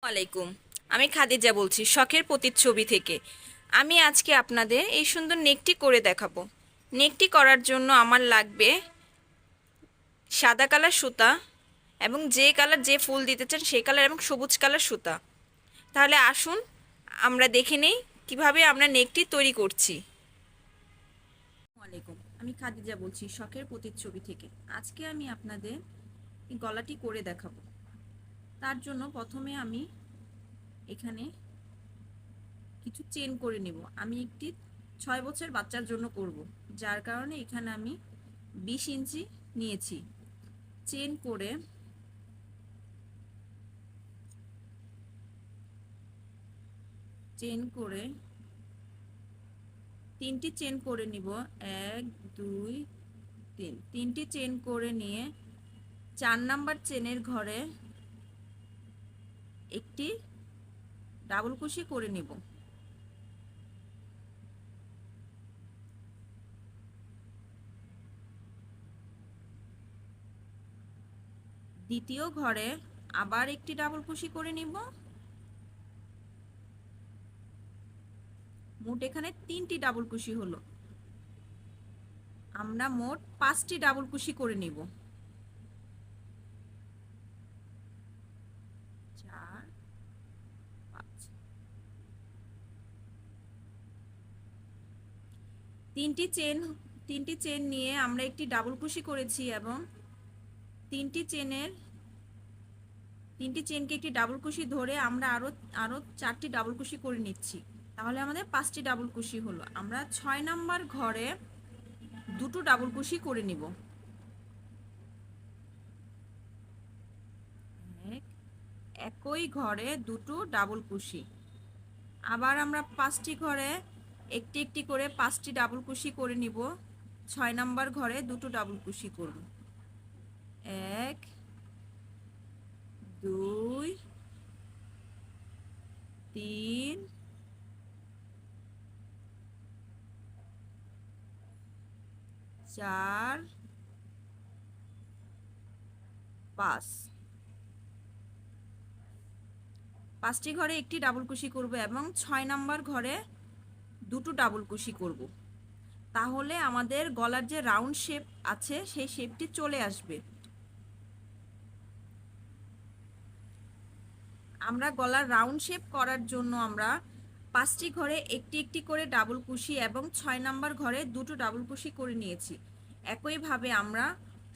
আলাইকুম। আমি খাদিজা বলছি শখের প্রতিচ্ছবি থেকে। আমি আজকে আপনাদের এই সুন্দর নেকটি করে দেখাবো। নেকটি করার জন্য আমার লাগবে সাদা কালার সুতা এবং যে কালার যে ফুল দিতে চান সেই কালার এবং সবুজ কালার সুতা। তাহলে আসুন আমরা দেখে নেই কিভাবে আমরা নেকটি তৈরি করছি। আসসালামু আলাইকুম। আমি খাদিজা বলছি শখের প্রতিচ্ছবি থেকে। আজকে আমি আপনাদের এই গলাটি করে দেখাবো। তার জন্য প্রথমে আমি এখানে কিছু চেন করে নিব। আমি একটি 6 বছর বাচ্চার জন্য করব, যার কারণে এখানে আমি 20 ইঞ্চি নিয়েছি। চেন করে চেন করে 3টি চেন করে নিব। 1 2 3, 3টি চেন করে নিয়ে 4 নাম্বার চেনের ঘরে একটি ডাবল কুশি করে নিব। দ্বিতীয় ঘরে আবার একটি ডাবল কুশি করে নিব। মোট এখানে 3টি ডাবল কুশি হলো। আমরা মোট 5টি ডাবল কুশি করে নিব। 4 5, 3টি চেন 3টি চেন নিয়ে আমরা একটি ডাবল কুশি করেছি এবং 3টি চেনের 3টি চেনকে একটি ডাবল কুশি ধরে আমরা আরো 4টি ডাবল কুশি করে নিচ্ছি। তাহলে আমাদের 5টি ডাবল কুশি হলো। আমরা 6 নাম্বার ঘরে দুটো ডাবল কুশি করে নিব। একই ঘরে দুটো ডাবল কুশি। আবার আমরা 5টি ঘরে একটি একটি করে 5টি ডাবল কুশি করে নিব। 6 নাম্বার ঘরে দুটো ডাবল কুশি করব। 1 2 3 4 5। 5টি ঘরে একটি ডাবল কুশি করব এবং 6 নাম্বার ঘরে দুটো ডাবল কুশি করব। তাহলে আমাদের গলার যে রাউন্ড শেপ আছে সেই শেপটি চলে আসবে। আমরা গলার রাউন্ড শেপ করার জন্য আমরা 5টি ঘরে একটি একটি করে ডাবল কুশি এবং 6 নাম্বার ঘরে দুটো ডাবল কুশি করে নিয়েছি। একইভাবে আমরা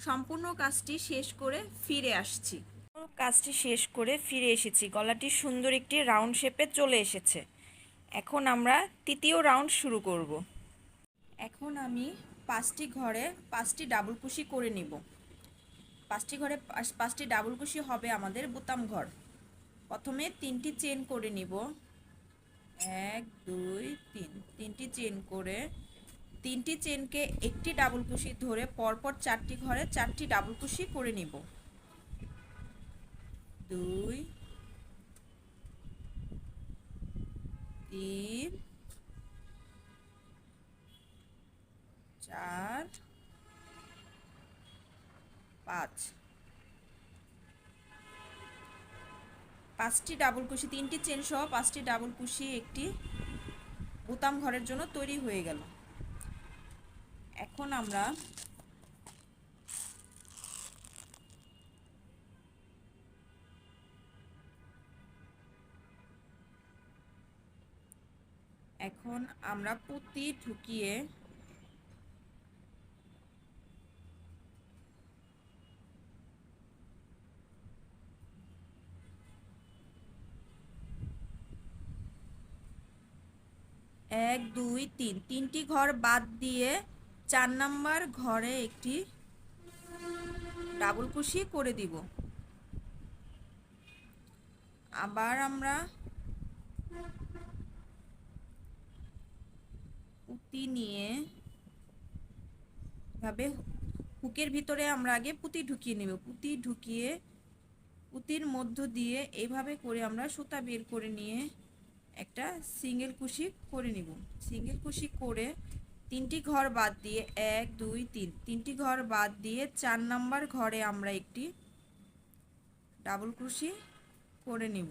সম্পূর্ণ কাজটি শেষ করে ফিরে আসছি। কাজটি শেষ করে ফিরে এসেছি। গলাটি সুন্দর একটি রাউন্ড শেপে চলে এসেছে। এখন আমরা তৃতীয় রাউন্ড শুরু করব। এখন আমি 5টি ঘরে 5টি ডাবল কুশি করে নিব। 5টি ঘরে 5টি ডাবল কুশি হবে আমাদের বোতাম ঘর। প্রথমে 3টি চেন করে নিব। 1 2 3, 3টি চেন করে 3টি চেনকে একটি ডাবল কুশি ধরে পরপর 4টি ঘরে 4টি ডাবল কুশি করে নিব। 2 3 4 5। 5টি ডাবল কুশি 3টি চেন সহ 5টি ডাবল কুশি একটি বোতাম ঘরের জন্য তৈরি হয়ে গেল। এখন আমরা পুঁতি ঢুকিয়ে এক দুই তিন, 3টি ঘর বাদ দিয়ে 4 নাম্বার ঘরে একটি ডাবল কুশি করে দিব। আবার আমরা পুঁতি নিয়ে ভাবে হুকের ভিতরে আমরা আগে পুঁতি ঢুকিয়ে নেব। পুঁতি ঢুকিয়ে পুঁতির মধ্য দিয়ে এইভাবে করে আমরা সুতা বের করে নিয়ে একটা সিঙ্গেল কুশি করে নিব। সিঙ্গেল কুশি করে 3টি ঘর বাদ দিয়ে 1 2 3, 3টি ঘর বাদ দিয়ে 4 নাম্বার ঘরে আমরা একটি ডাবল কুশি করে নিব।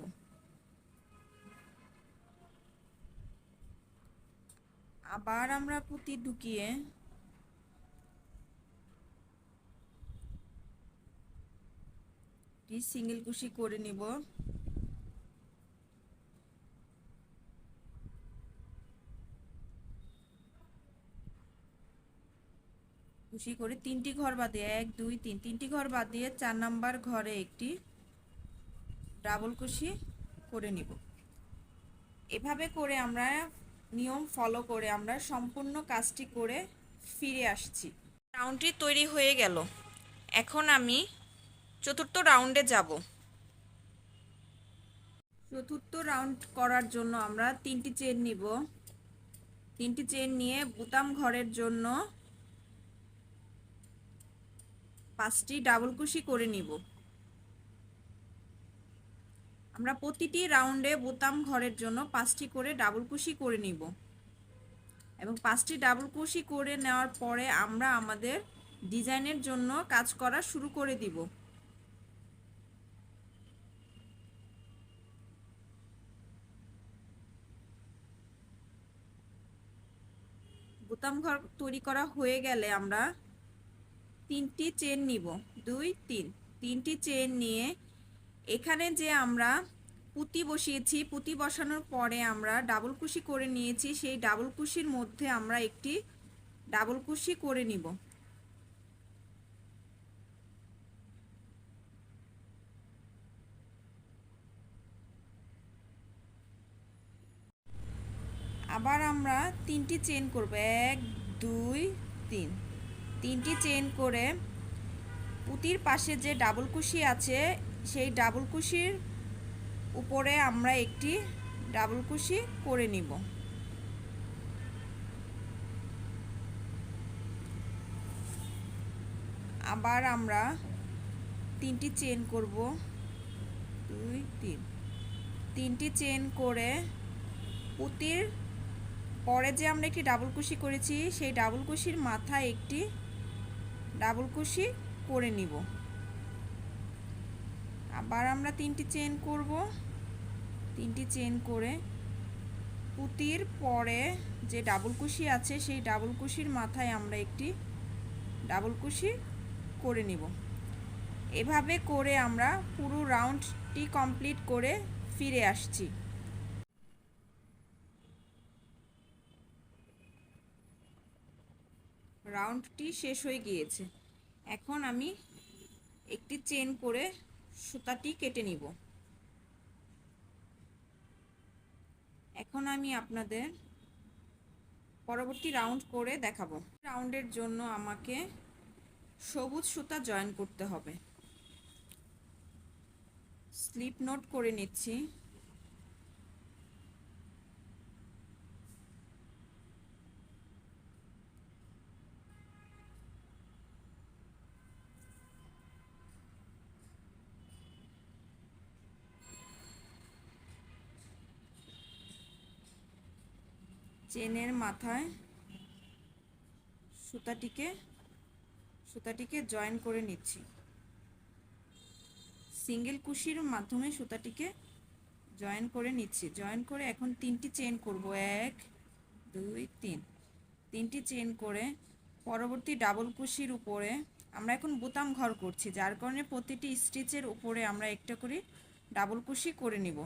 আবার আমরা পুঁতি ঢুকিয়ে সিঙ্গেল কুশি করে নিব। কুশি করে 3টি ঘর বাদ দিয়ে 1 2 3 3টি ঘর বাদ দিয়ে 4 নাম্বার ঘরে একটি ডাবল কুশি করে নিব। এভাবে করে আমরা নিয়ম ফলো করে আমরা সম্পূর্ণ কাজটি করে ফিরে আসছি। রাউন্ডটি তৈরি হয়ে গেল। এখন আমি চতুর্থ রাউন্ডে যাব। চতুর্থ রাউন্ড করার জন্য আমরা 3টি চেন নিব। 3টি চেন নিয়ে বোতাম ঘরের জন্য 5টি ডাবল কুশি করে নিব। আমরা প্রতিটি রাউন্ডে বোতাম ঘরের জন্য 5টি করে ডাবল কুশি করে নিব এবং 5টি ডাবল কুশি করে নেওয়ার পরে আমরা আমাদের ডিজাইনের জন্য কাজ করা শুরু করে দিব। বোতাম ঘর তৈরি করা হয়ে গেলে আমরা 3টি চেন নিব। 2 3 3টি চেন নিয়ে এখানে যে আমরা পুঁতি বসিয়েছি, পুঁতি বসানোর পরে আমরা ডাবল কুশি করে নিয়েছি, সেই ডাবল কুশির মধ্যে আমরা একটি ডাবল কুশি করে নিব। আবার আমরা 3টি চেন করব। 1 2 3 3টি চেন করে পুঁতির পাশে যে ডাবল কুশি আছে সেই ডাবল কুশির উপরে আমরা একটি ডাবল কুশি করে নিব। আবার আমরা 3টি চেন করব। 2 3 3টি চেন করে পুঁতির পরে যে আমরা একটি ডাবল কুশি করেছি সেই ডাবল কুশির মাথায় একটি ডাবল কুশি করে নিব। আবার আমরা 3টি চেন করব। 3টি চেন করে পুঁতির পরে যে ডাবল কুশি আছে সেই ডাবল কুশির মাথায় আমরা একটি ডাবল কুশি করে নিব। এভাবে করে আমরা পুরো রাউন্ডটি কমপ্লিট করে ফিরে আসছি। রাউন্ডটি শেষ হয়ে গিয়েছে। এখন আমি একটি চেন করে সুতাটি কেটে নিব। এখন আমি আপনাদের পরবর্তী রাউন্ড করে দেখাবো। রাউন্ডের জন্য আমাকে সবুজ সুতা জয়েন করতে হবে। স্লিপ নোট করে নিচ্ছি। চেনের মাথায় সুতাটিকে জয়েন করে নিচ্ছি। সিঙ্গেল কুশির মাধ্যমে সুতাটিকে জয়েন করে নিচ্ছি। জয়েন করে এখন 3টি চেন করব। 1 2 3 3টি চেন করে পরবর্তী ডাবল কুশির উপরে আমরা এখন বোতাম ঘর করছি, যার কারণে প্রতিটি স্টিচের উপরে আমরা একটা করে ডাবল কুশি করে নিব।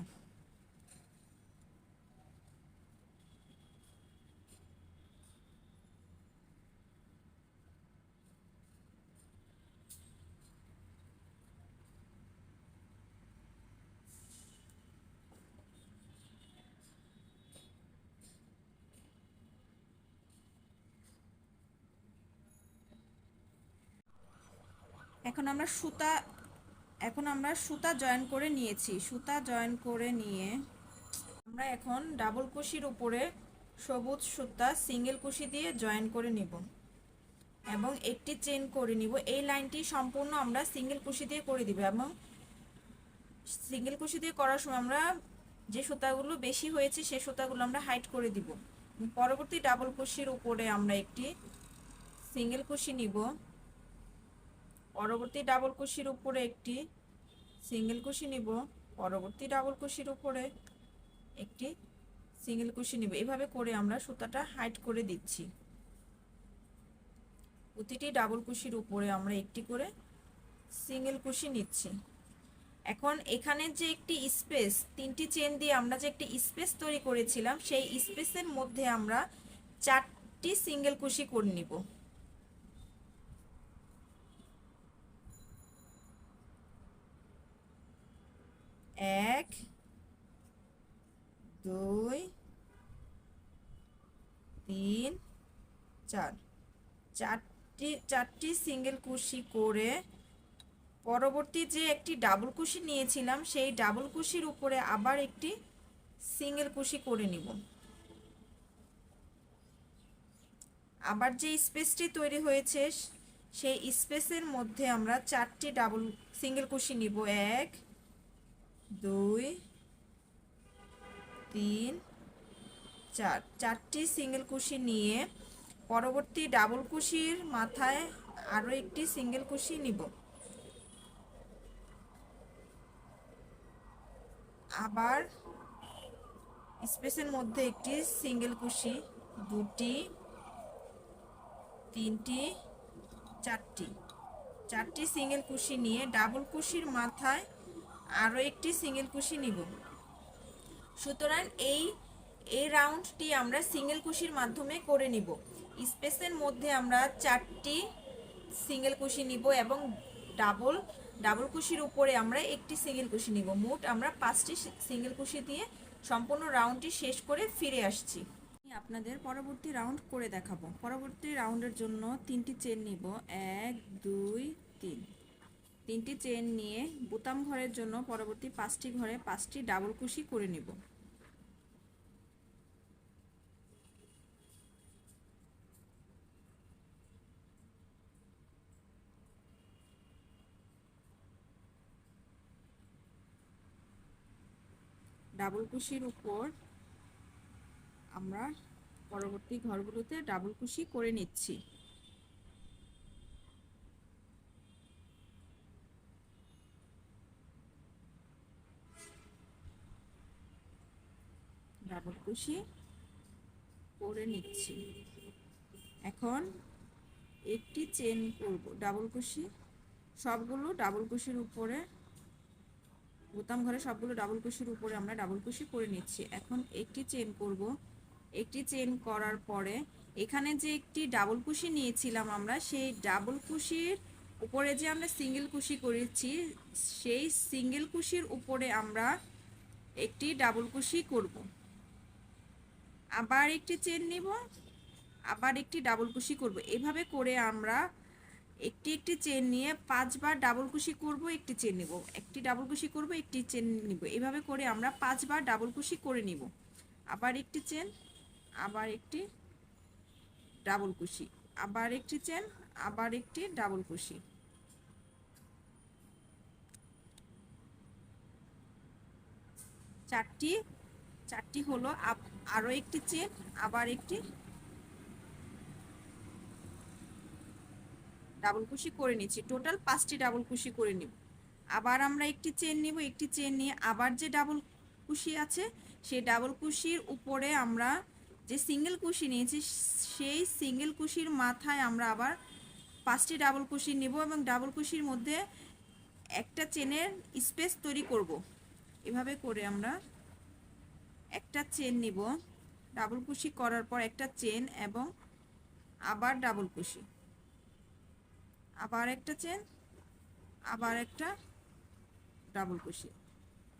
এখন আমরা সুতা জয়েন করে নিয়েছি। সুতা জয়েন করে নিয়ে আমরা এখন ডাবল কুশির উপরে সবুজ সুতা সিঙ্গেল কুশি দিয়ে জয়েন করে নিব এবং একটি চেন করে নিব। এই লাইনটি সম্পূর্ণ আমরা সিঙ্গেল কুশি দিয়ে করে দিব এবং সিঙ্গেল কুশি দিয়ে করার সময় আমরা যে সুতাগুলো বেশি হয়েছে সেই সুতাগুলো আমরা হাইড করে দিব। পরবর্তী ডাবল কুশির উপরে আমরা একটি সিঙ্গেল কুশি নিব। পরবর্তী ডাবল কুশির উপরে একটি সিঙ্গেল কুশি নিব। পরবর্তী ডাবল কুশির উপরে একটি সিঙ্গেল কুশি নিব। এভাবে করে আমরা সুতাটা হাইড করে দিচ্ছি। প্রতিটি ডাবল কুশির উপরে আমরা একটি করে সিঙ্গেল কুশি নিচ্ছি। এখন এখানে যে একটি স্পেস, 3টি চেন দিয়ে আমরা যে একটি স্পেস তৈরি করেছিলাম, সেই স্পেসের মধ্যে আমরা 4টি সিঙ্গেল কুশি করে নিব। এক, দুই, তিন, চার। চারটি সিঙ্গেল কুশি করে পরবর্তী যে একটি ডাবল কুশি নিয়েছিলাম, সেই ডাবল কুশির উপরে আবার একটি সিঙ্গেল কুশি করে নিব। আবার যে স্পেসটি তৈরি হয়েছে সেই স্পেসের মধ্যে আমরা 4টি ডাবল সিঙ্গেল কুশি নিব। 1, 2, 3, 4। 4টি সিঙ্গেল কুশি নিয়ে পরবর্তী ডাবল কুশির মাথায় আরও একটি সিঙ্গেল কুশি নিব। আবার স্পেসের মধ্যে একটি সিঙ্গেল কুশি, 2টি, 3টি, 4টি সিঙ্গেল কুশি নিয়ে ডাবল কুশির মাথায় আরও একটি সিঙ্গেল কুশি নিব। সুতরাং এই রাউন্ডটি আমরা সিঙ্গেল কুশির মাধ্যমে করে নিব। স্পেসের মধ্যে আমরা 4টি সিঙ্গেল কুশি নিব এবং ডাবল কুশির উপরে আমরা একটি সিঙ্গেল কুশি নিব। মোট আমরা 5টি সিঙ্গেল কুশি দিয়ে সম্পূর্ণ রাউন্ডটি শেষ করে ফিরে আসছি। আপনাদের পরবর্তী রাউন্ড করে দেখাবো। পরবর্তী রাউন্ডের জন্য 3টি চেন নিব। 1, 2, 3। 3টি চেন নিয়ে বোতাম ঘরের জন্য পরবর্তী 5টি ঘরে 5টি ডাবল কুশি করে নিব। ডাবল কুশির উপর আমরা পরবর্তী ঘরগুলোতে ডাবল কুশি করে নিচ্ছি। ডাবল কুশি করে নিচ্ছি। এখন একটি চেন করব, ডাবল কুশি সবগুলো ডাবল কুশির উপরে, বোতাম ঘরে সবগুলো ডাবল কুশির উপরে আমরা ডাবল কুশি করে নিচ্ছি। এখন একটি চেন করব। একটি চেন করার পরে এখানে যে একটি ডাবল কুশি নিয়েছিলাম আমরা, সেই ডাবল কুশির উপরে যে আমরা সিঙ্গেল কুশি করেছি, সেই সিঙ্গেল কুশির উপরে আমরা একটি ডাবল কুশি করব। আবার একটি চেন নিব, আবার একটি ডাবল কুশি করব। এভাবে করে আমরা একটি চেন নিয়ে 5 বার ডাবল কুশি করব, একটি চেন নিব, একটি ডাবল কুশি করব, একটি চেন নিব। এভাবে করে আমরা 5 বার ডাবল কুশি করে নিব। আবার একটি চেন, আবার একটি ডাবল কুশি, আবার একটি চেন, আবার একটি ডাবল কুশি। চারটি হলো। আরও একটি চেন, আবার একটি ডাবল কুশি করে নিচ্ছি। টোটাল 5টি ডাবল কুশি করে নিব। আবার আমরা একটি চেন নিব, একটি চেন নিয়ে আবার যে ডাবল কুশি আছে সেই ডাবল কুশির উপরে আমরা যে সিঙ্গেল কুশি নিয়েছি, সেই সিঙ্গেল কুশির মাথায় আমরা আবার 5টি ডাবল কুশি নিব এবং ডাবল কুশির মধ্যে একটা চেনের স্পেস তৈরি করব। এভাবে করে আমরা একটা চেন নিব, ডাবল কুশি করার পর একটা চেন এবং আবার ডাবল কুশি, আবার একটা চেন, আবার একটা ডাবল কুশি,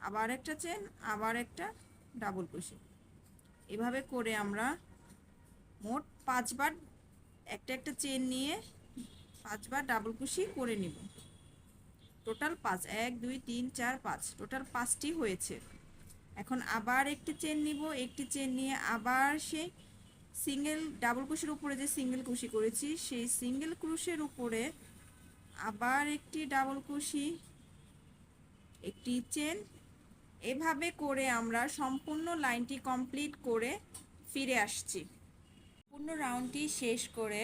আবার একটা চেন, আবার একটা ডাবল কুশি। এভাবে করে আমরা মোট 5 বার একটা চেন নিয়ে 5 বার ডাবল কুশি করে নিব। টোটাল 5, 1, 2, 3, 4, 5, টোটাল 5টি হয়েছে। এখন আবার একটি চেন নিব, একটি চেন নিয়ে আবার সেই সিঙ্গেল ডাবল কুশির উপরে যে সিঙ্গেল কুশি করেছি, সেই সিঙ্গেল ক্রুশের উপরে আবার একটি ডাবল কুশি, একটি চেন। এভাবে করে আমরা সম্পূর্ণ লাইনটি কমপ্লিট করে ফিরে আসছি। সম্পূর্ণ রাউন্ডটি শেষ করে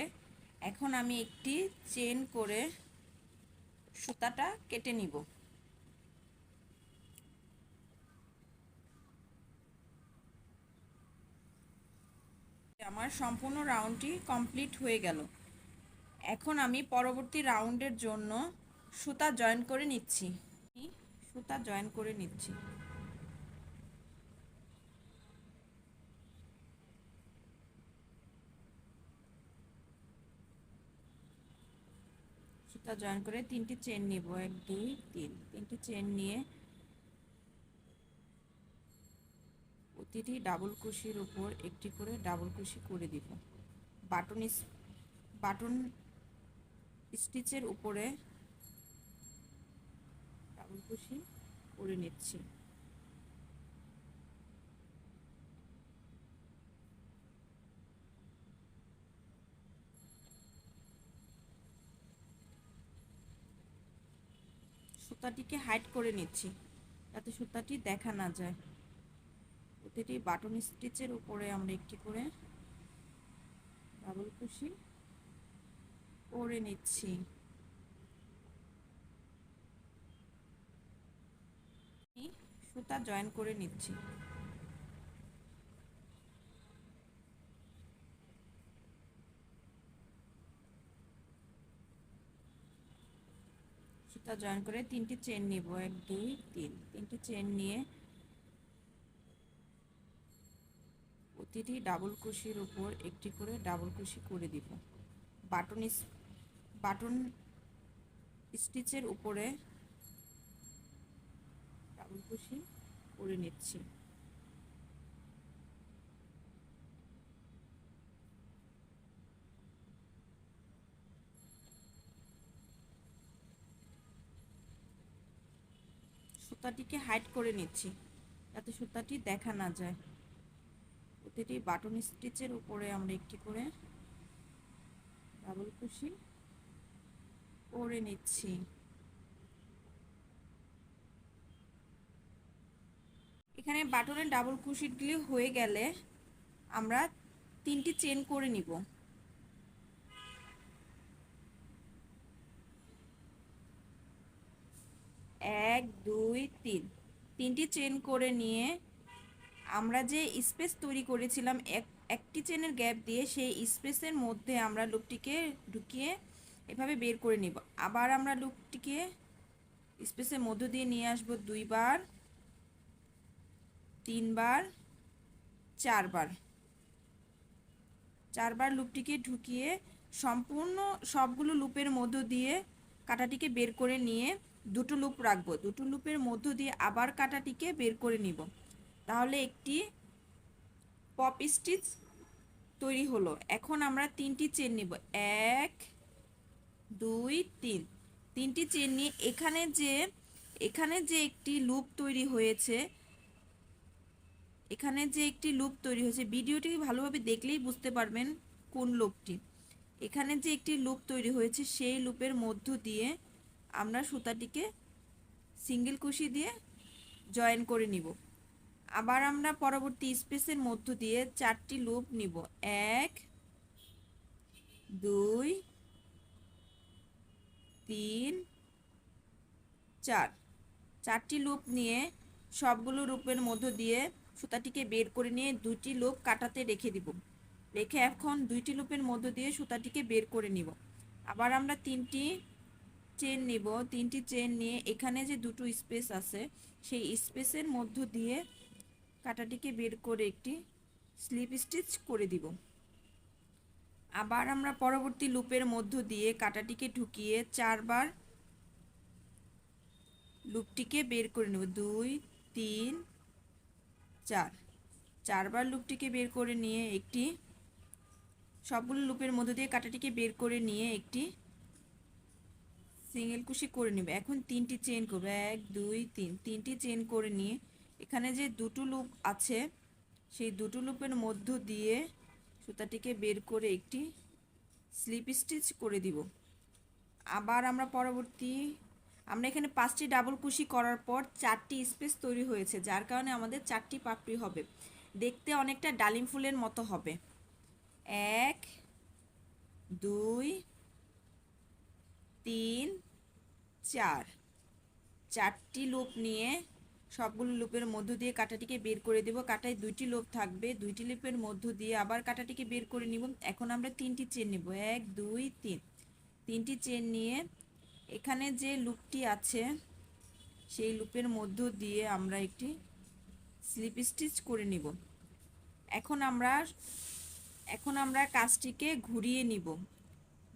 এখন আমি একটি চেন করে সুতাটা কেটে নিব। আমার সম্পূর্ণ রাউন্ডটি কমপ্লিট হয়ে গেল। এখন আমি পরবর্তী রাউন্ডের জন্য সুতা জয়েন করে নিচ্ছি। সুতা জয়েন করে নিচ্ছি। সুতা জয়েন করে 3টি চেন নিব, 1 2 3, 3টি চেন নিয়ে প্রতিটি ডাবল কুশির উপর একটি করে ডাবল কুশি করে দিব। বাটন স্টিচের উপরে ডাবল কুশি করে নিচ্ছি। সুতাটিকে হাইড করে নিচ্ছি যাতে সুতাটি দেখা না যায়। প্রতিটি বাটন স্টিচের উপরে আমরা একটি করে ডাবল কুশি করে নিচ্ছি। সুতা জয়েন করে নিচ্ছি। সুতা জয়েন করে 3টি চেন নিব, 1 2 3, 3টি চেন নিয়ে প্রতিটি ডাবল কুশির উপর একটি করে ডাবল কুশি করে দিব। বাটন স্টিচের উপরে ডাবল কুশি করে নিচ্ছি। সুতাটিকে হাইড করে নিচ্ছি যাতে সুতাটি দেখা না যায়। প্রতিটি বাটন স্টিচের উপরে আমরা একটি করে ডাবল কুশি করে নিচ্ছি। এখানে বাটনের ডাবল কুশিগুলি হয়ে গেলে আমরা 3টি চেন করে নিব। 1 2 3, 3টি চেন করে নিয়ে আমরা যে স্পেস তৈরি করেছিলাম একটি চেনের গ্যাপ দিয়ে, সেই স্পেসের মধ্যে আমরা লুপটিকে ঢুকিয়ে এভাবে বের করে নিব। আবার আমরা লুপটিকে স্পেসের মধ্য দিয়ে নিয়ে আসব 2 বার, 3 বার, 4 বার। 4 বার লুপটিকে ঢুকিয়ে সম্পূর্ণ সবগুলো লুপের মধ্য দিয়ে কাঁটাটিকে বের করে নিয়ে দুটো লুপ রাখবো। দুটো লুপের মধ্য দিয়ে আবার কাঁটাটিকে বের করে নিব। তাহলে একটি পপ স্টিচ তৈরি হলো। এখন আমরা 3টি চেন নিব, 1 2 3, 3টি চেন নিয়ে এখানে যে একটি লুপ তৈরি হয়েছে, ভিডিওটি ভালোভাবে দেখলেই বুঝতে পারবেন কোন লুপটি। এখানে যে একটি লুপ তৈরি হয়েছে সেই লুপের মধ্য দিয়ে আমরা সুতাটিকে সিঙ্গেল কুশি দিয়ে জয়েন করে নিব। আবার আমরা পরবর্তী স্পেসের মধ্য দিয়ে 4টি লুপ নিব, 1 2 3 4, 4টি লুপ নিয়ে সবগুলো লুপের মধ্য দিয়ে সুতাটিকে বের করে নিয়ে 2টি লুপ কাটাতে রেখে দিব। রেখে এখন 2টি লুপের মধ্য দিয়ে সুতাটিকে বের করে নিব। আবার আমরা 3টি চেন নিব। 3টি চেন নিয়ে এখানে যে দুটো স্পেস আছে সেই স্পেসের মধ্য দিয়ে কাটাটিকে বের করে একটি স্লিপ স্টিচ করে দিব। আবার আমরা পরবর্তী লুপের মধ্য দিয়ে কাটাটিকে ঢুকিয়ে 4 বার লুপটিকে বের করে নেব, 2 3 4। 4 বার লুপটিকে বের করে নিয়ে একটি সবগুলো লুপের মধ্য দিয়ে কাটাটিকে বের করে নিয়ে একটি সিঙ্গেল কুশি করে নেব। এখন 3টি চেন করব, 1 2 3, 3টি চেন করে নিয়ে এখানে যে দুটো লুপ আছে সেই দুটো লুপের মধ্য দিয়ে সুতাটিকে বের করে একটি স্লিপ স্টিচ করে দিব। আবার আমরা এখানে 5টি ডাবল কুশি করার পর 4টি স্পেস তৈরি হয়েছে, যার কারণে আমাদের 4টি পাপড়ি হবে। দেখতে অনেকটা ডালিম ফুলের মতো হবে। 1 2 3 4, 4টি লুপ নিয়ে সবগুলো লুপের মধ্য দিয়ে কাঁটাটিকে বের করে দেব। কাঁটায় দুইটি লুপ থাকবে, দুইটি লুপের মধ্য দিয়ে আবার কাঁটাটিকে বের করে নিব। এখন আমরা তিনটি চেন নিব, 1 2 3। তিনটি চেন নিয়ে এখানে যে লুপটি আছে সেই লুপের মধ্য দিয়ে আমরা একটি স্লিপ স্টিচ করে নিব। এখন আমরা কাজটিকে ঘুরিয়ে নিব।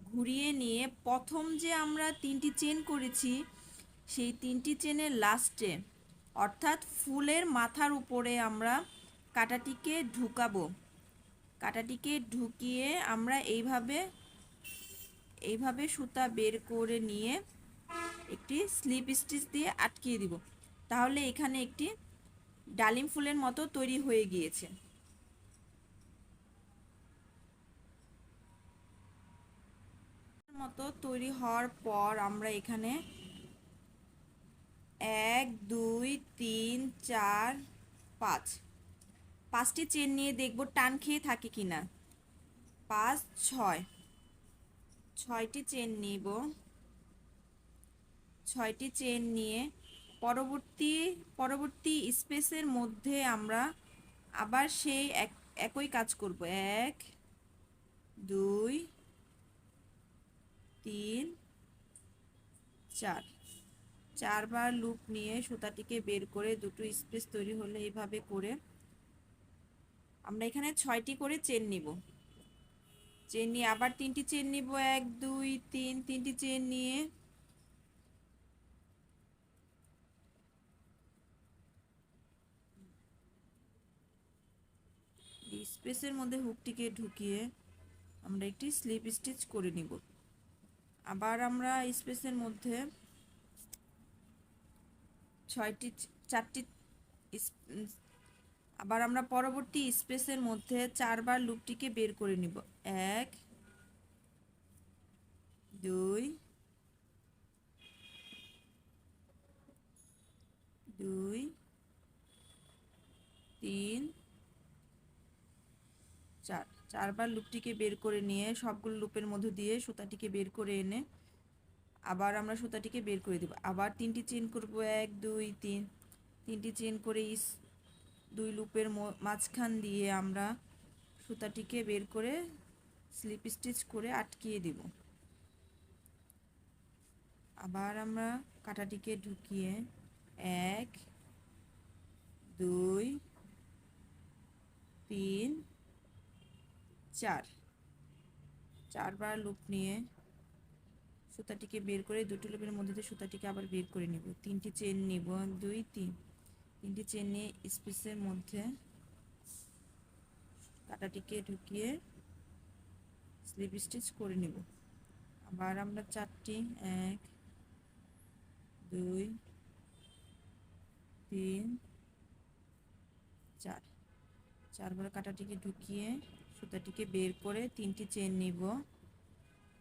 ঘুরিয়ে নিয়ে প্রথম যে আমরা তিনটি চেন করেছি সেই তিনটি চেনের লাস্টে অর্থাৎ ফুলের মাথার উপরে আমরা কাঁটাটিকে ঢুকাবো। কাঁটাটিকে ঢুকিয়ে আমরা এইভাবে সুতা বের করে নিয়ে একটি স্লিপ স্টিচ দিয়ে আটকিয়ে দিব। তাহলে এখানে একটি ডালিম ফুলের মতো তৈরি হয়ে গিয়েছে। মতো তৈরি হওয়ার পর আমরা এখানে 1 2 3 4 5 পাঁচটি চেন নিয়ে দেখব টান খেয়ে থাকে কিনা। 5 6 6টি চেন নিব। 6টি চেন নিয়ে পরবর্তী স্পেসের মধ্যে আমরা আবার সেই একই কাজ করব। 1 2 3 4 চারবার লুপ নিয়ে সুতাটিকে বের করে দুটো স্পেস তৈরি হলে এইভাবে করে আমরা এখানে 6টি করে চেন নিব। চেন নিয়ে আবার তিনটি চেন নিব, 1 2 3। তিনটি চেন নিয়ে স্পেসের মধ্যে হুকটিকে ঢুকিয়ে আমরা একটি স্লিপ স্টিচ করে নিব। আবার আমরা স্পেসের মধ্যে 4টি আবার আমরা পরবর্তী স্পেসের মধ্যে 4বার লুপটিকে বের করে নিব। 1 2 2 3 4। চারবার লুপটিকে বের করে নিয়ে সবগুলো লুপের মধ্য দিয়ে সুতাটিকে বের করে এনে আবার আমরা সুতাটিকে বের করে দেব। আবার তিনটি চেন করব, 1 2 3। তিনটি চেন করে দুই লুপের মাঝখান দিয়ে আমরা সুতাটিকে বের করে স্লিপ স্টিচ করে আটকিয়ে দেব। আবার আমরা কাঁটাটিকে ঢুকিয়ে 1 2 3 4 চারবার লুপ নিয়ে সুতাটিকে বের করে দুটো লুপের মধ্যে দিয়ে সুতাটিকে আবার বের করে নিব। তিনটি চেন নিব, 1 2 3। তিনটি চেন নিয়ে স্পেসের মধ্যে কাঁটাটিকে ঢুকিয়ে স্লিপ স্টিচ করে নিব। আবার আমরা 4টি 1 2 3 4 চারবার কাঁটাটিকে ঢুকিয়ে সুতাটিকে বের করে তিনটি চেন নিব।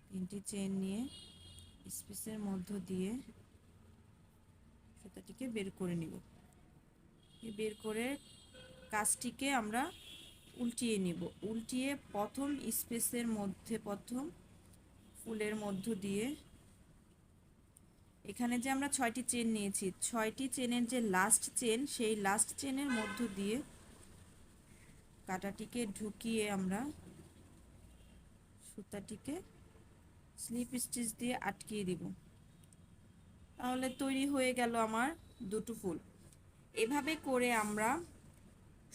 তিনটি চেন নিয়ে স্পেসের মধ্য দিয়ে সুতাটিকে বের করে নিব। বের করে কাজটিকে আমরা উল্টিয়ে নিব। উল্টিয়ে প্রথম স্পেসের মধ্যে প্রথম ফুলের মধ্য দিয়ে এখানে যে আমরা 6টি চেন নিয়েছি 6টি চেনের যে লাস্ট চেন সেই লাস্ট চেনের মধ্য দিয়ে কাঁটাটিকে ঢুকিয়ে আমরা সুতাটিকে স্লিপ স্টিচ দিয়ে আটকিয়ে দিব। তাহলে তৈরি হয়ে গেল আমার দুটো ফুল। এভাবে করে আমরা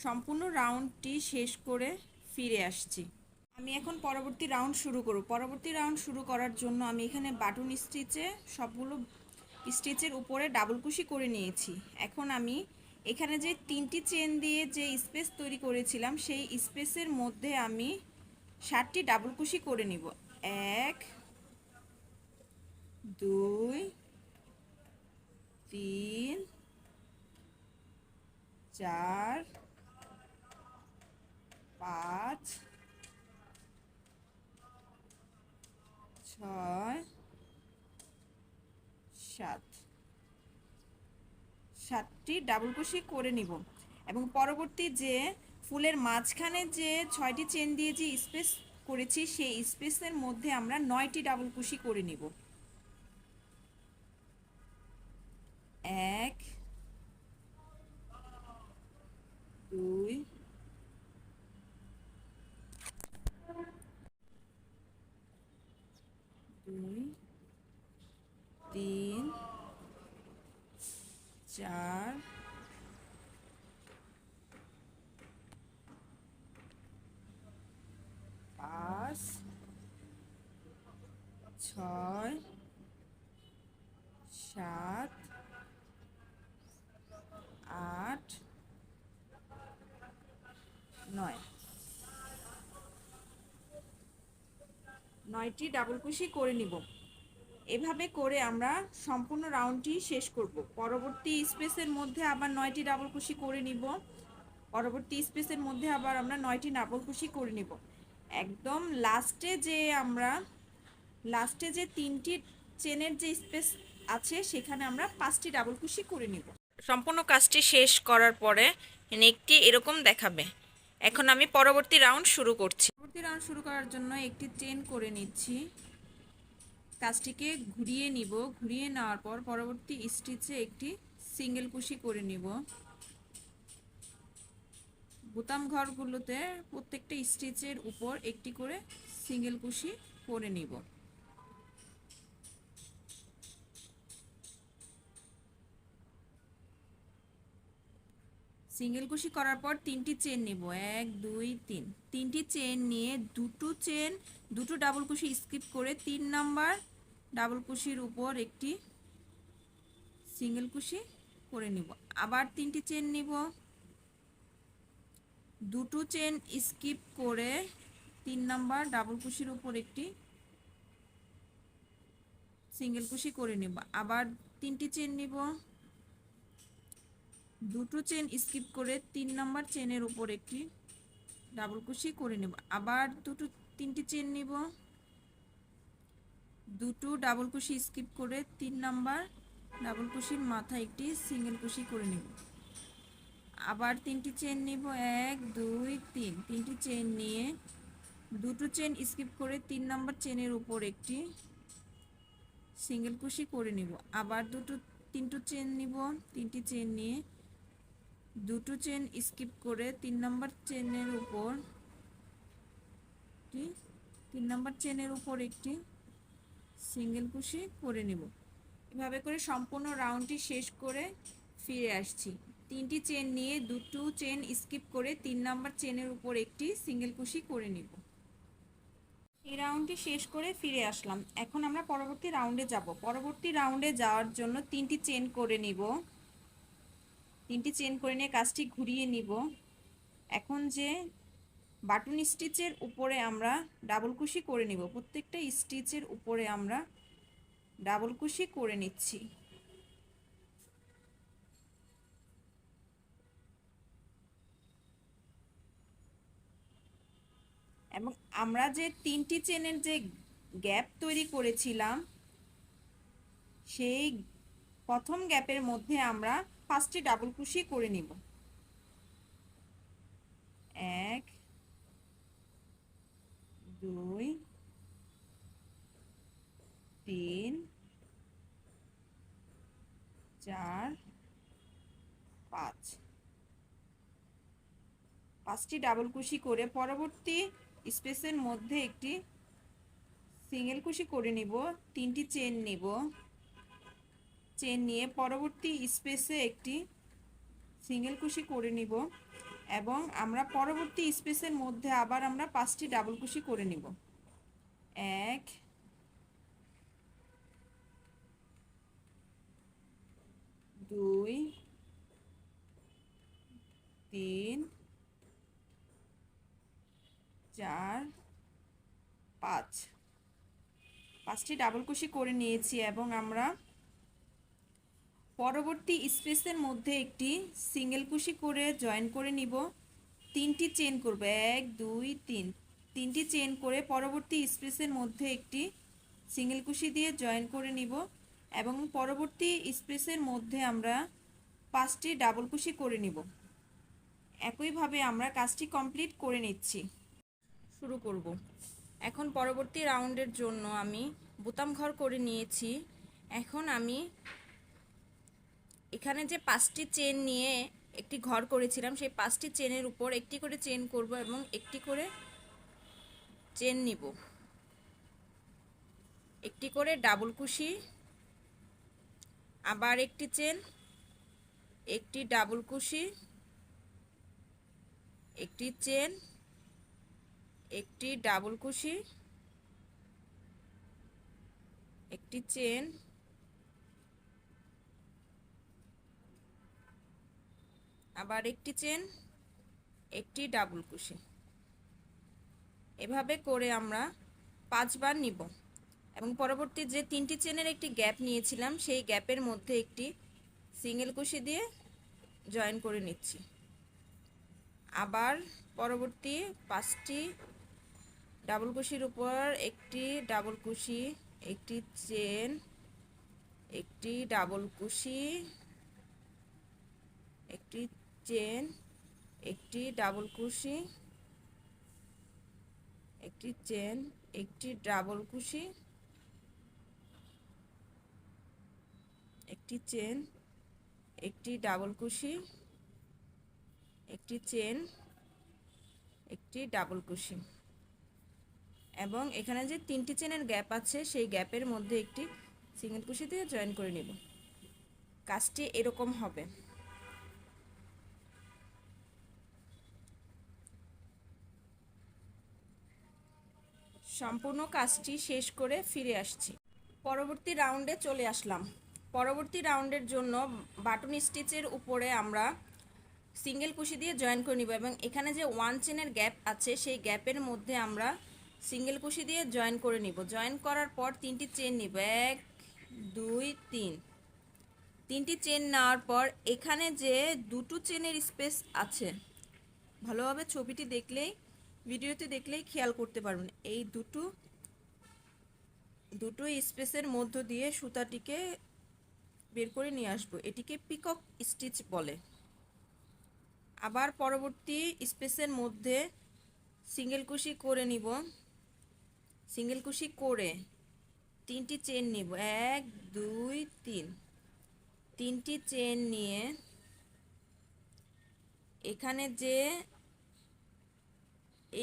সম্পূর্ণ রাউন্ডটি শেষ করে ফিরে আসছি। আমি এখন পরবর্তী রাউন্ড শুরু করব। পরবর্তী রাউন্ড শুরু করার জন্য আমি এখানে বাটন স্টিচে সবগুলো স্টিচের উপরে ডাবল কুশি করে নিয়েছি। এখন আমি এখানে যে তিনটি চেন দিয়ে যে স্পেস তৈরি করেছিলাম সেই স্পেসের মধ্যে আমি 7টি ডাবল কুশি করে নিব। 1 2 3 4 5 6 7। 7টি ডাবল কুশি করে নিব এবং পরবর্তী যে ফুলের মাঝখানে যে 6টি চেন দিয়ে যে স্পেস করেছি সেই স্পেসের মধ্যে আমরা 9টি ডাবল কুশি করে নিব। 1 6 7 8 9 9টি ডাবল কুশি করে নিব। এভাবে করে আমরা সম্পূর্ণ রাউন্ডটি শেষ করব। পরবর্তী স্পেসের মধ্যে আবার 9টি ডাবল কুশি করে নিব। পরবর্তী স্পেসের মধ্যে আবার আমরা 9টি ডাবল কুশি করে নিব। একদম লাস্টে যে 3টি চেনের যে স্পেস আছে সেখানে আমরা 5টি ডাবল কুশি করে নিব। সম্পূর্ণ কাজটি শেষ করার পরে নেকটি এরকম দেখাবে। এখন আমি পরবর্তী রাউন্ড শুরু করছি। পরবর্তী রাউন্ড শুরু করার জন্য একটি চেন করে নিচ্ছি। কাজটিকে ঘুরিয়ে নিব। ঘুরিয়ে নেওয়ার পর পরবর্তী স্টিচে একটি সিঙ্গেল কুশি করে নিব। বোতাম ঘরগুলোতে প্রত্যেকটা স্টিচের উপর একটি করে সিঙ্গেল কুশি করে নিব। সিঙ্গেল কুশি করার পর 3টি চেন নিব। 1 2 3 3টি চেন নিয়ে দুটো ডাবল কুশি স্কিপ করে 3 নাম্বার ডাবল কুশির উপর একটি সিঙ্গেল কুশি করে নিব। আবার 3টি চেন নিব। দুটো চেন স্কিপ করে 3 নাম্বার ডাবল কুশির উপর একটি সিঙ্গেল কুশি করে নিব। আবার 3টি চেন নিব। দুটো চেন স্কিপ করে 3 নাম্বার চেনের উপর একটি ডাবল কুশি করে নেব। আবার 3টি চেন নিব। দুটো ডাবল কুশি স্কিপ করে 3 নাম্বার ডাবল কুশির মাথায় একটি সিঙ্গেল কুশি করে নেব। আবার 3টি চেন নিব। 1 2 3 3টি চেন নিয়ে দুটো চেন স্কিপ করে 3 নাম্বার চেনের উপর একটি সিঙ্গেল কুশি করে নেব। আবার 3টো চেন নিব। 3টি চেন নিয়ে দুটো চেন স্কিপ করে 3 নাম্বার চেনের উপর 3 নাম্বার চেনের উপর একটি সিঙ্গেল কুশি করে নেব। এভাবে করে সম্পূর্ণ রাউন্ডটি শেষ করে ফিরে আসছি। 3টি চেন নিয়ে দুটো চেন স্কিপ করে 3 নাম্বার চেনের উপর একটি সিঙ্গেল কুশি করে নেব। এই রাউন্ডটি শেষ করে ফিরে আসলাম। এখন আমরা পরবর্তী রাউন্ডে যাব। পরবর্তী রাউন্ডে যাওয়ার জন্য 3টি চেন করে নিব। 3টি চেন করে নিয়ে কাজটি ঘুরিয়ে নিব। এখন যে বাটন স্টিচের উপরে আমরা ডাবল কুশি করে নিব। প্রত্যেকটা স্টিচের উপরে আমরা ডাবল কুশি করে নিচ্ছি। এবং আমরা যে 3টি চেনের যে গ্যাপ তৈরি করেছিলাম সেই প্রথম গ্যাপের মধ্যে আমরা 5টি ডাবল কুশি করে নিব। 1 2 3 4 5 5টি ডাবল কুশি করে পরবর্তী স্পেসের মধ্যে একটি সিঙ্গেল কুশি করে নিব। 3টি চেন নিব। চেন নিয়ে পরবর্তী স্পেসে একটি সিঙ্গেল কুশি করে নিব এবং আমরা পরবর্তী স্পেসের মধ্যে আবার আমরা 5টি ডাবল কুশি করে নিব। 1 2 3 4 5 5টি ডাবল কুশি করে নিয়েছি এবং আমরা পরবর্তী স্পেসের মধ্যে একটি সিঙ্গেল কুশি করে জয়েন করে নিব। 3টি চেন করব। 1 2 3 3টি চেন করে পরবর্তী স্পেসের মধ্যে একটি সিঙ্গেল কুশি দিয়ে জয়েন করে নিব এবং পরবর্তী স্পেসের মধ্যে আমরা 5টি ডাবল কুশি করে নিব। একইভাবে আমরা কাজটি কমপ্লিট করে নিচ্ছি। শুরু করব। এখন পরবর্তী রাউন্ডের জন্য আমি বোতাম ঘর করে নিয়েছি। এখন আমি এখানে যে 5টি চেন নিয়ে একটি ঘর করেছিলাম সেই 5টি চেনের উপর একটি করে চেন করব এবং একটি করে চেন নিব। একটি করে ডাবল কুশি, আবার একটি চেন, একটি ডাবল কুশি, একটি চেন, একটি ডাবল কুশি, একটি চেন, আবার একটি চেন, একটি ডাবল কুশি। এভাবে করে আমরা 5 বার নিব এবং পরবর্তী যে 3টি চেনের একটি গ্যাপ নিয়েছিলাম সেই গ্যাপের মধ্যে একটি সিঙ্গেল কুশি দিয়ে জয়েন করে নিচ্ছি। আবার পরবর্তী 5টি ডাবল কুশির উপর একটি ডাবল কুশি, একটি চেন, একটি ডাবল কুশি, একটি চেন, একটি ডাবল কুশি, একটি চেন, একটি ডাবল কুশি, একটি চেন, একটি ডাবল কুশি, একটি চেন, একটি ডাবল কুশি এবং এখানে যে 3টি চেনের গ্যাপ আছে সেই গ্যাপের মধ্যে একটি সিঙ্গেল কুশি দিয়ে জয়েন করে নিব। কাজটি এরকম হবে। সম্পূর্ণ কাজটি শেষ করে ফিরে আসছি। পরবর্তী রাউন্ডে চলে আসলাম। পরবর্তী রাউন্ডের জন্য বাটন স্টিচের উপরে আমরা সিঙ্গেল কুশি দিয়ে জয়েন করে নিব এবং এখানে যে 1 চেনের গ্যাপ আছে সেই গ্যাপের মধ্যে আমরা সিঙ্গেল কুশি দিয়ে জয়েন করে নিব। জয়েন করার পর 3টি চেন নিব, 1 2 3। 3টি চেন নেওয়ার পর এখানে যে দুটো চেনের স্পেস আছে, ভালোভাবে ছবিটি দেখলেই ভিডিওতে দেখলেই খেয়াল করতে পারবেন। এই দুটো স্পেসের মধ্য দিয়ে সুতাটিকে বের করে নিয়ে আসবো। এটিকে পিকক স্টিচ বলে। আবার পরবর্তী স্পেসের মধ্যে সিঙ্গেল কুশি করে নিব। সিঙ্গেল কুশি করে 3টি চেন নিব, 1 2 3। 3টি চেন নিয়ে এখানে যে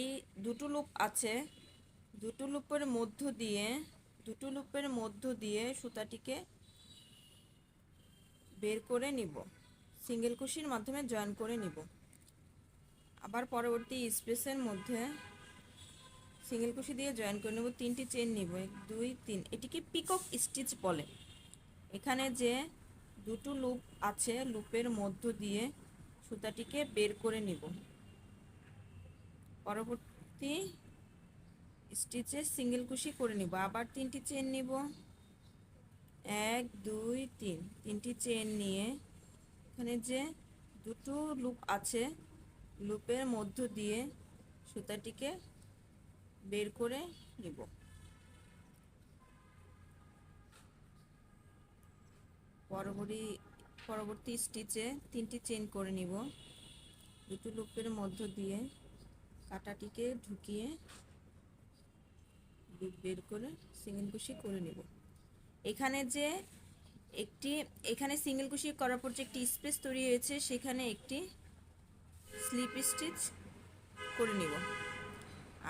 এই দুটো লুপ আছে, দুটো লুপের মধ্য দিয়ে সুতাটিকে বের করে নিব, সিঙ্গেল কুশির মাধ্যমে জয়েন করে নিব। আবার পরবর্তী স্পেসের মধ্যে সিঙ্গেল কুশি দিয়ে জয়েন করে নেব, 3টি চেন নিব, 1 2 3। এটিকে পিকক স্টিচ বলে। এখানে যে দুটো লুপ আছে লুপের মধ্য দিয়ে সুতাটিকে বের করে নিব। পরবর্তী স্টিচে সিঙ্গেল কুশি করে নিব। আবার 3টি চেন নিব, 1 2 3। 3টি চেন নিয়ে এখানে যে দুটো লুপ আছে লুপের মধ্য দিয়ে সুতাটিকে বের করে নিব। পরবর্তী স্টিচে 3টি চেন করে নিব, দুটো লুপের মধ্য দিয়ে কাঁটাটিকে ঢুকিয়ে বের করে সিঙ্গেল কুশি করে নিব। এখানে সিঙ্গেল কুশি করার পর যে একটি স্পেস তৈরি হয়েছে সেখানে একটি স্লিপ স্টিচ করে নিব।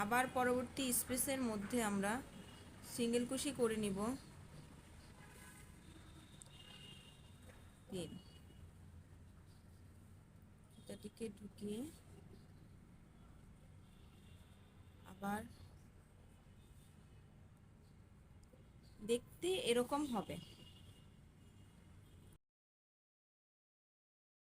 আবার পরবর্তী স্পেসের মধ্যে আমরা সিঙ্গেল কুশি করে নিব, 3। এটাটিকে ঢুকিয়ে আবার দেখতে এরকম হবে।